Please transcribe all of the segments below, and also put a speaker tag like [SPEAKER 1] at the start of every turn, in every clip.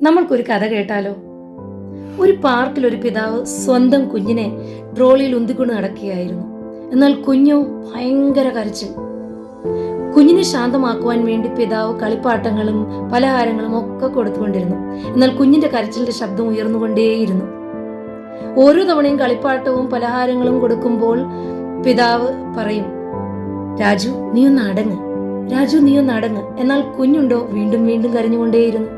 [SPEAKER 1] നമ്മൾക്കൊരു കഥ കേട്ടാലോ? ഒരു പാർക്കിൽ ഒരു പിതാവ് സ്വന്തം കുഞ്ഞിനെ ട്രോളിയിൽ ഉന്തിക്കൊണ്ട് നടക്കുകയായിരുന്നു. എന്നാൽ കുഞ്ഞു ഭയങ്കര കരച്ചിൽ. കുഞ്ഞിനെ ശാന്തമാക്കുവാൻ വേണ്ടി പിതാവ് കളിപ്പാട്ടങ്ങളും പലഹാരങ്ങളും ഒക്കെ കൊടുത്തുകൊണ്ടിരുന്നു. എന്നാൽ കുഞ്ഞിന്റെ കരച്ചിലിന്റെ ശബ്ദം ഉയർന്നുകൊണ്ടേയിരുന്നു. ഓരോ തവണയും കളിപ്പാട്ടവും പലഹാരങ്ങളും കൊടുക്കുമ്പോൾ പിതാവ് പറയും, രാജു നീ ഒന്ന് അടങ്ങ്, രാജു നീ ഒന്ന് അടങ്ങ്. എന്നാൽ കുഞ്ഞുണ്ടോ വീണ്ടും വീണ്ടും കരഞ്ഞുകൊണ്ടേയിരുന്നു.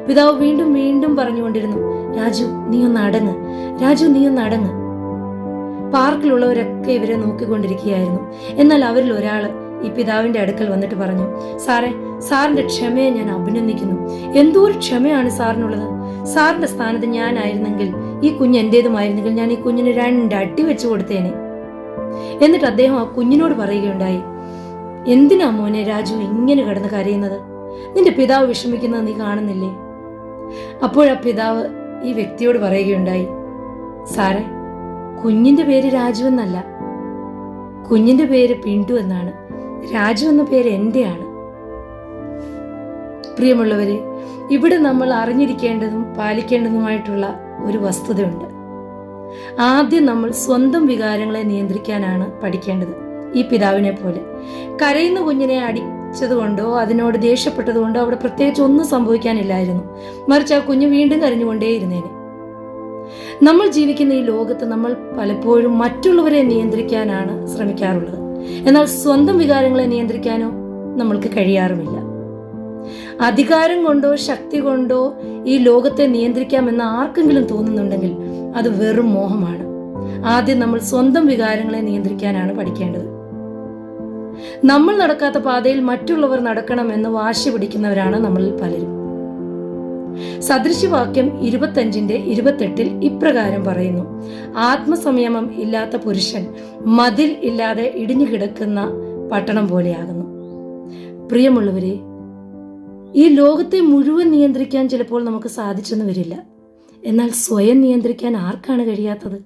[SPEAKER 1] പിതാവ് വീണ്ടും വീണ്ടും പറഞ്ഞുകൊണ്ടിരുന്നു, രാജു നീ ഒന്ന് അടങ്ങ്, രാജു നീ ഒന്ന് അടങ്ങ്. പാർക്കിലുള്ളവരൊക്കെ ഇവരെ നോക്കിക്കൊണ്ടിരിക്കുകയായിരുന്നു. എന്നാൽ അവരിൽ ഒരാള് ഈ പിതാവിന്റെ അടുക്കൽ വന്നിട്ട് പറഞ്ഞു, സാറേ, സാറിന്റെ ക്ഷമയെ ഞാൻ അഭിനന്ദിക്കുന്നു. എന്തോ ഒരു ക്ഷമയാണ് സാറിനുള്ളത്. സാറിന്റെ സ്ഥാനത്ത് ഞാനായിരുന്നെങ്കിൽ, ഈ കുഞ്ഞ് എന്റേതുമായിരുന്നെങ്കിൽ ഞാൻ ഈ കുഞ്ഞിന് 2 അടി വെച്ച് കൊടുത്തേനെ. എന്നിട്ട് അദ്ദേഹം ആ കുഞ്ഞിനോട് പറയുകയുണ്ടായി, എന്തിനാ മോനെ രാജു ഇങ്ങനെ കിടന്ന് കരയുന്നത്? നിന്റെ പിതാവ് വിഷമിക്കുന്നത് നീ കാണുന്നില്ലേ? അപ്പോഴാ പിതാവ് ഈ വ്യക്തിയോട് പറയുകയുണ്ടായി, സാറേ, കുഞ്ഞിന്റെ പേര് രാജു എന്നല്ല, കുഞ്ഞിന്റെ പേര് പിന്റു എന്നാണ്. രാജു എന്ന പേര് എന്റെയാണ്. പ്രിയമുള്ളവരെ, ഇവിടെ നമ്മൾ അറിഞ്ഞിരിക്കേണ്ടതും പാലിക്കേണ്ടതുമായിട്ടുള്ള ഒരു വസ്തുതയുണ്ട്. ആദ്യം നമ്മൾ സ്വന്തം വികാരങ്ങളെ നിയന്ത്രിക്കാനാണ് പഠിക്കേണ്ടത്. ഈ പിതാവിനെ പോലെ കരയുന്ന കുഞ്ഞിനെ അടിച്ചതുകൊണ്ടോ അതിനോട് ദേഷ്യപ്പെട്ടതുകൊണ്ടോ അവിടെ പ്രത്യേകിച്ച് ഒന്നും സംഭവിക്കാനില്ലായിരുന്നു. മറിച്ച് ആ കുഞ്ഞ് വീണ്ടും കരഞ്ഞുകൊണ്ടേയിരുന്നേനെ. നമ്മൾ ജീവിക്കുന്ന ഈ ലോകത്ത് നമ്മൾ പലപ്പോഴും മറ്റുള്ളവരെ നിയന്ത്രിക്കാനാണ് ശ്രമിക്കാറുള്ളത്. എന്നാൽ സ്വന്തം വികാരങ്ങളെ നിയന്ത്രിക്കാനോ നമ്മൾക്ക് കഴിയാറുമില്ല. അധികാരം കൊണ്ടോ ശക്തി കൊണ്ടോ ഈ ലോകത്തെ നിയന്ത്രിക്കാമെന്ന് ആർക്കെങ്കിലും തോന്നുന്നുണ്ടെങ്കിൽ അത് വെറും മോഹമാണ്. ആദ്യം നമ്മൾ സ്വന്തം വികാരങ്ങളെ നിയന്ത്രിക്കാനാണ് പഠിക്കേണ്ടത്. നമ്മൾ നടക്കാത്ത പാതയിൽ മറ്റുള്ളവർ നടക്കണമെന്ന് വാശി പിടിക്കുന്നവരാണ് നമ്മളിൽ പലരും. സദൃശവാക്യം 25:28 ഇപ്രകാരം പറയുന്നു, ആത്മസംയമം ഇല്ലാത്ത പുരുഷൻ മതിൽ ഇല്ലാതെ ഇടിഞ്ഞു കിടക്കുന്ന പട്ടണം പോലെയാകുന്നു. പ്രിയമുള്ളവരെ, ഈ ലോകത്തെ മുഴുവൻ നിയന്ത്രിക്കാൻ ചിലപ്പോൾ നമുക്ക് സാധിച്ചെന്ന് വരില്ല. എന്നാൽ സ്വയം നിയന്ത്രിക്കാൻ ആർക്കാണ് കഴിയാത്തത്?